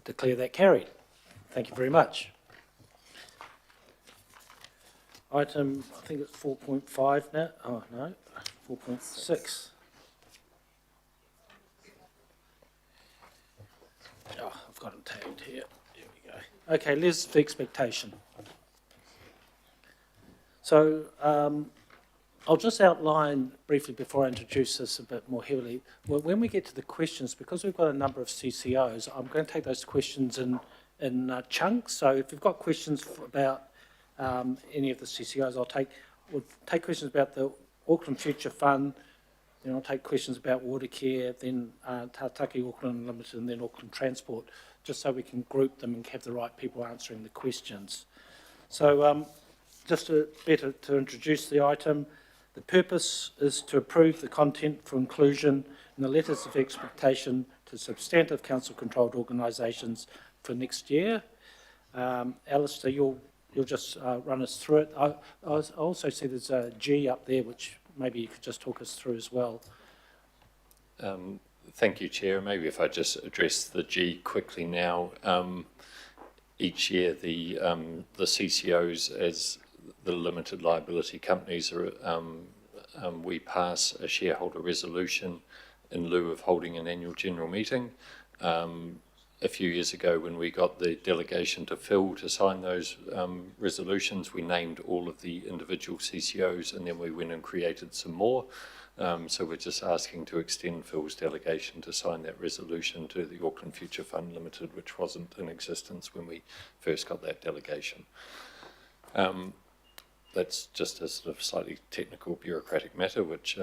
declare that carried. Thank you very much. Item, I think it's 4.5 now. Oh, no, 4.6. Oh, I've got it tagged here. Here we go. Okay, letters of expectation. So I'll just outline briefly before I introduce this a bit more heavily. Well, when we get to the questions, because we've got a number of CCOs, I'm going to take those questions in chunks. So if you've got questions about any of the CCOs, we'll take questions about the Auckland Future Fund, then I'll take questions about water care, then Tātaki Auckland Limited, and then Auckland Transport, just so we can group them and have the right people answering the questions. So just to introduce the item, the purpose is to approve the content for inclusion in the letters of expectation to substantive council-controlled organisations for next year. Alistair, you'll just run us through it. I also see there's a G up there, which maybe you could just talk us through as well. Thank you, Chair. Maybe if I just address the G quickly now. Each year, the CCOs, as the limited liability companies, we pass a shareholder resolution in lieu of holding an annual general meeting. A few years ago, when we got the delegation to Phil to sign those resolutions, we named all of the individual CCOs, and then we went and created some more. So we're just asking to extend Phil's delegation to sign that resolution to the Auckland Future Fund Limited, which wasn't in existence when we first got that delegation. That's just a sort of slightly technical bureaucratic matter, which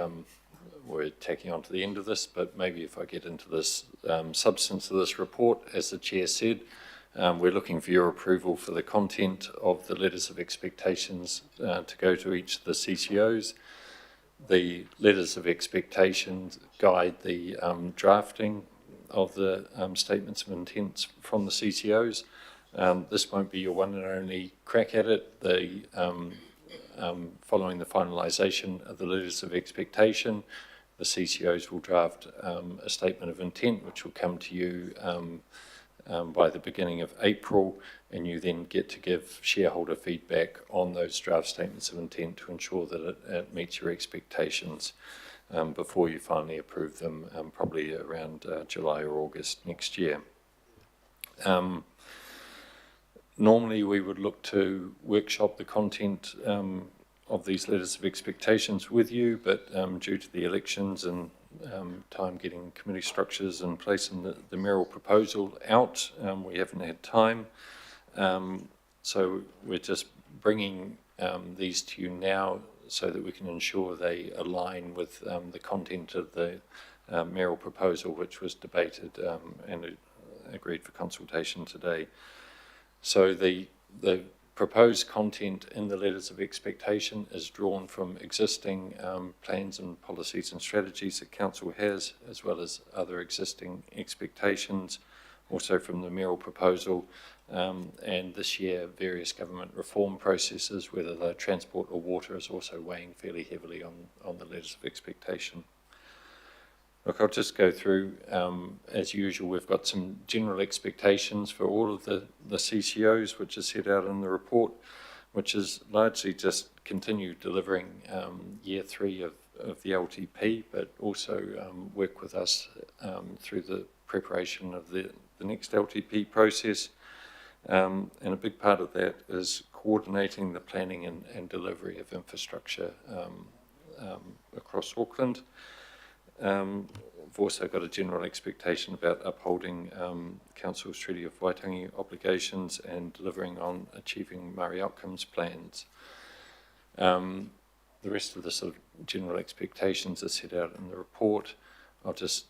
we're tacking on to the end of this, but maybe if I get into this substance of this report, as the Chair said, we're looking for your approval for the content of the letters of expectations to go to each of the CCOs. The letters of expectations guide the drafting of the statements of intent from the CCOs. This won't be your one and only crack at it. Following the finalisation of the letters of expectation, the CCOs will draft a statement of intent, which will come to you by the beginning of April, and you then get to give shareholder feedback on those draft statements of intent to ensure that it meets your expectations before you finally approve them, probably around July or August next year. Normally we would look to workshop the content of these letters of expectations with you, but due to the elections and time getting committee structures in place and the mayoral proposal out, we haven't had time. So we're just bringing these to you now so that we can ensure they align with the content of the mayoral proposal, which was debated and agreed for consultation today. So the proposed content in the letters of expectation is drawn from existing plans and policies and strategies that Council has, as well as other existing expectations, also from the mayoral proposal, and this year various government reform processes, whether they're transport or water, is also weighing fairly heavily on the letters of expectation. Look, I'll just go through, as usual, we've got some general expectations for all of the CCOs, which is set out in the report, which is largely just continue delivering year 3 of the LTP, but also work with us through the preparation of the next LTP process. And a big part of that is coordinating the planning and delivery of infrastructure across Auckland. We've also got a general expectation about upholding Council's Treaty of Waitangi obligations and delivering on achieving Māori outcomes plans. The rest of the sort of general expectations are set out in the report. I'll just,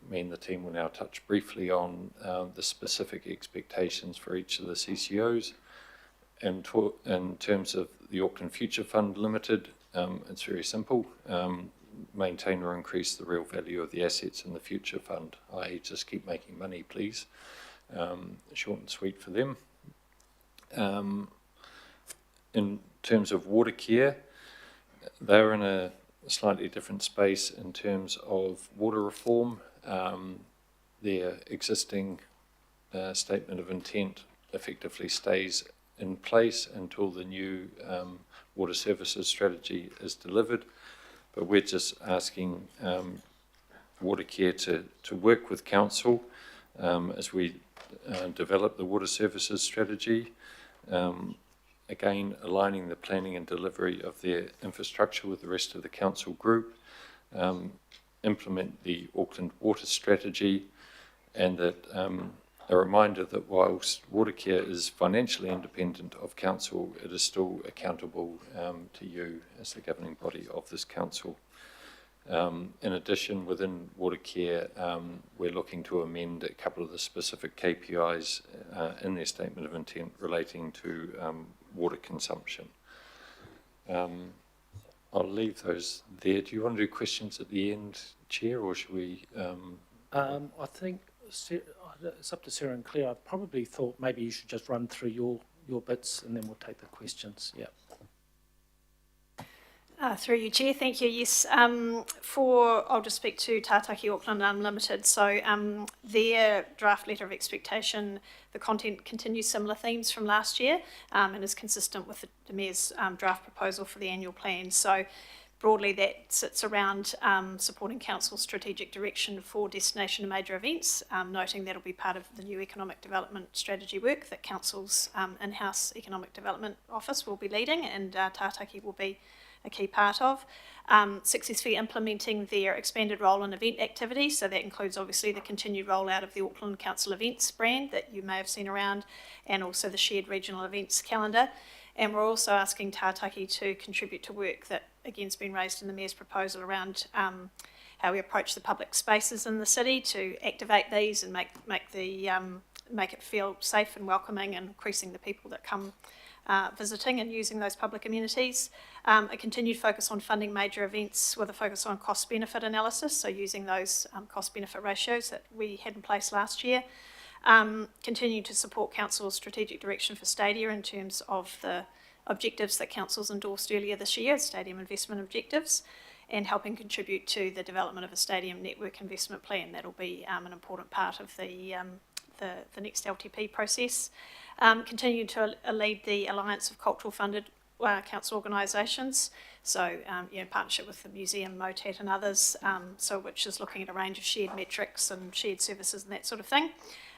me and the team will now touch briefly on the specific expectations for each of the CCOs. In terms of the Auckland Future Fund Limited, it's very simple. Maintain or increase the real value of the assets in the future fund, i.e. just keep making money, please. Short and sweet for them. In terms of water care, they're in a slightly different space in terms of water reform. Their existing statement of intent effectively stays in place until the new water services strategy is delivered. But we're just asking Watercare to work with council as we develop the water services strategy. Again, aligning the planning and delivery of their infrastructure with the rest of the council group, implement the Auckland water strategy, and that a reminder that whilst Watercare is financially independent of council, it is still accountable to you as the governing body of this council. In addition, within Watercare, we're looking to amend a couple of the specific KPIs in their statement of intent relating to water consumption. I'll leave those there. Do you want to do questions at the end, Chair, or should we? I think it's up to Sarah and Claire. I probably thought maybe you should just run through your bits and then we'll take the questions. Yeah. Through you, Chair. Thank you. Yes, I'll just speak to Tātaki Auckland Unlimited. So their draft letter of expectation, the content continues similar themes from last year and is consistent with the Mayor's draft proposal for the annual plan. So broadly that sits around supporting Council's strategic direction for destination and major events, noting that'll be part of the new economic development strategy work that Council's in-house economic development office will be leading, and Tātaki will be a key part of. Successfully implementing their expanded role in event activities, so that includes obviously the continued rollout of the Auckland Council Events brand that you may have seen around, and also the shared regional events calendar. And we're also asking Tātaki to contribute to work that again has been raised in the Mayor's proposal around how we approach the public spaces in the city to activate these and make it feel safe and welcoming, and increasing the people that come visiting and using those public amenities. A continued focus on funding major events with a focus on cost-benefit analysis, so using those cost-benefit ratios that we had in place last year. Continue to support Council's strategic direction for Stadia in terms of the objectives that Council's endorsed earlier this year, stadium investment objectives, and helping contribute to the development of a stadium network investment plan. That'll be an important part of the next LTP process. Continue to lead the Alliance of Cultural Funded Council organisations, so partnership with the museum, MOTAT and others, which is looking at a range of shared metrics and shared services and that sort of thing,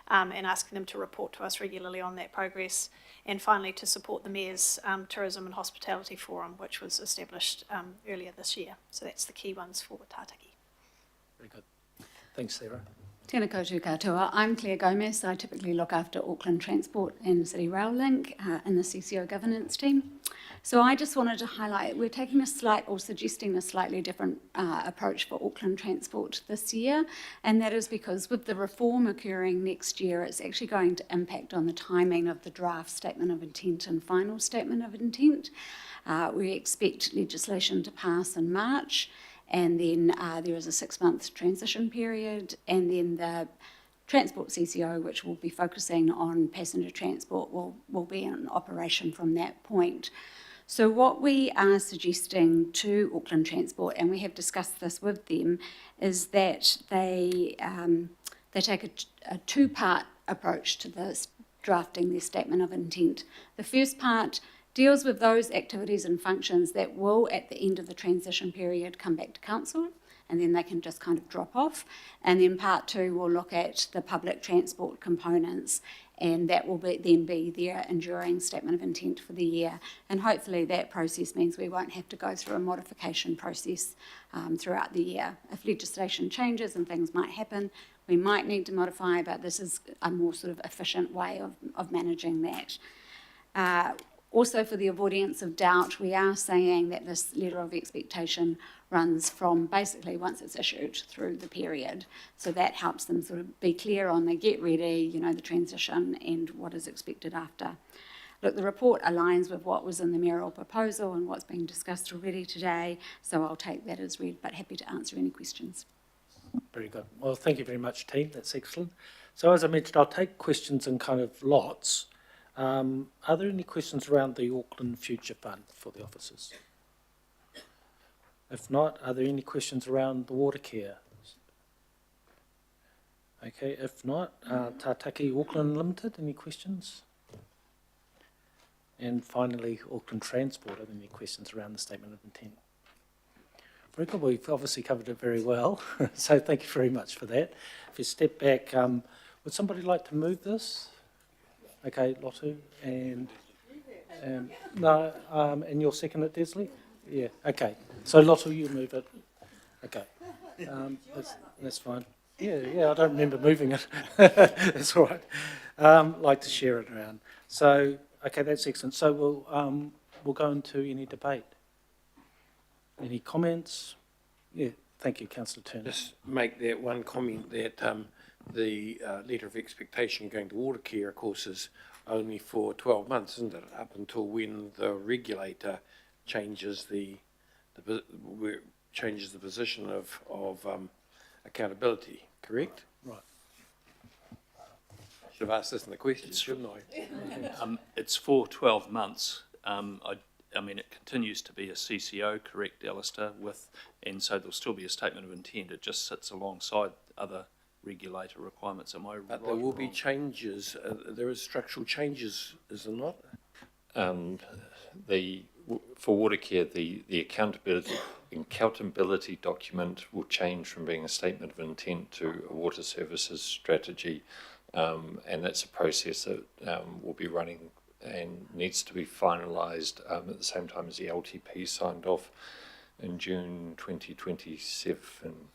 and asking them to report to us regularly on that progress. And finally, to support the Mayor's Tourism and Hospitality Forum, which was established earlier this year. So that's the key ones for Tātaki. Very good. Thanks, Sarah. Tēnā koutou katoa. I'm Claire Gomez. I typically look after Auckland Transport and City Rail Link in the CCO governance team. So I just wanted to highlight, we're taking suggesting a slightly different approach for Auckland Transport this year, and that is because with the reform occurring next year, it's actually going to impact on the timing of the draft statement of intent and final statement of intent. We expect legislation to pass in March, and then there is a 6-month transition period, and then the Transport CCO, which will be focusing on passenger transport, will be in operation from that point. So what we are suggesting to Auckland Transport, and we have discussed this with them, is that they take a two-part approach to this, drafting their statement of intent. The first part deals with those activities and functions that will, at the end of the transition period, come back to council, and then they can just kind of drop off. And then part two will look at the public transport components, and that will then be their enduring statement of intent for the year. And hopefully that process means we won't have to go through a modification process throughout the year. If legislation changes and things might happen, we might need to modify, but this is a more sort of efficient way of managing that. Also, for the avoidance of doubt, we are saying that this letter of expectation runs from basically once it's issued through the period. So that helps them sort of be clear on the get ready, the transition and what is expected after. Look, the report aligns with what was in the mayoral proposal and what's being discussed already today, so I'll take that as read, but happy to answer any questions. Very good. Well, thank you very much, team. That's excellent. So as I mentioned, I'll take questions in kind of lots. Are there any questions around the Auckland Future Fund for the officers? If not, are there any questions around the water care? Okay, if not, Tātaki Auckland Limited, any questions? And finally, Auckland Transport, are there any questions around the statement of intent? Very good, we've obviously covered it very well, so thank you very much for that. If you step back, would somebody like to move this? Okay, Lotu, and no, and you'll second it, Desley? Yeah, okay. So Lotu, you move it. Okay, that's fine. Yeah, I don't remember moving it. That's all right. Like to share it around. So, okay, that's excellent. So we'll go into any debate. Any comments? Yeah, thank you, Councillor Turner. Just make that one comment that the letter of expectation going to water care, of course, is only for 12 months, isn't it? Up until when the regulator changes the position of accountability, correct? Right. Should have asked this in the question, shouldn't I? It's for 12 months. I mean, it continues to be a CCO, correct, Alistair, and so there'll still be a statement of intent. It just sits alongside other regulator requirements. Am I right? But there will be changes. There is structural changes, is there not? For water care, the accountability document will change from being a statement of intent to a water services strategy, and that's a process that will be running and needs to be finalised at the same time as the LTP signed off in June 2027.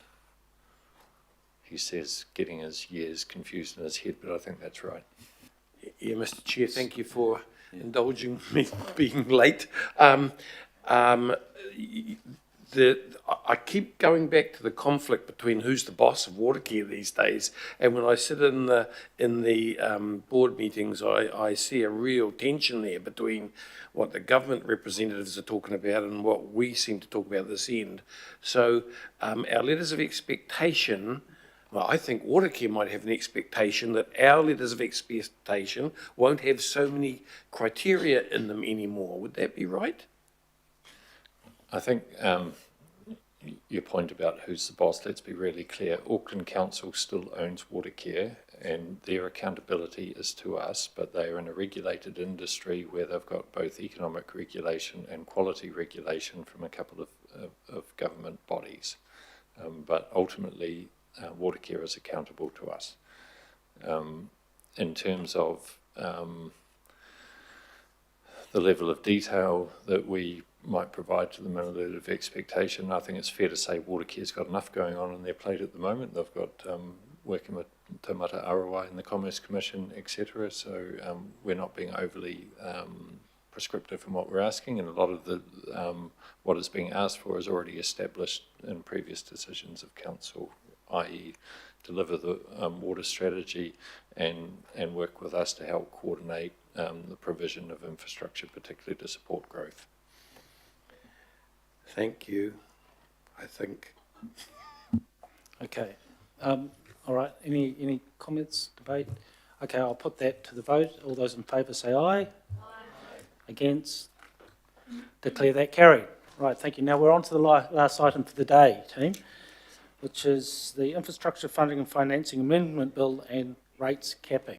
He says getting his years confused in his head, but I think that's right. Yeah, Mr. Chair, thank you for indulging me being late. I keep going back to the conflict between who's the boss of water care these days, and when I sit in the board meetings, I see a real tension there between what the government representatives are talking about and what we seem to talk about at this end. So our letters of expectation, well, I think Watercare might have an expectation that our letters of expectation won't have so many criteria in them anymore. Would that be right? I think your point about who's the boss, let's be really clear. Auckland Council still owns Watercare and their accountability is to us, but they are in a regulated industry where they've got both economic regulation and quality regulation from a couple of government bodies. But ultimately, Watercare is accountable to us. In terms of the level of detail that we might provide to them in a letter of expectation, I think it's fair to say Watercare's got enough going on their plate at the moment. They've got working with Te Mata Arawai and the Commerce Commission, etc. So we're not being overly prescriptive in what we're asking, and a lot of the what is being asked for is already established in previous decisions of council, i.e. deliver the water strategy and work with us to help coordinate the provision of infrastructure, particularly to support growth. Thank you, I think. Okay. All right. Any comments, debate? Okay, I'll put that to the vote. All those in favour say aye. Aye. Against? Declare that carried. Right, thank you. Now we're on to the last item for the day, team, which is the Infrastructure Funding and Financing Amendment Bill and rates capping.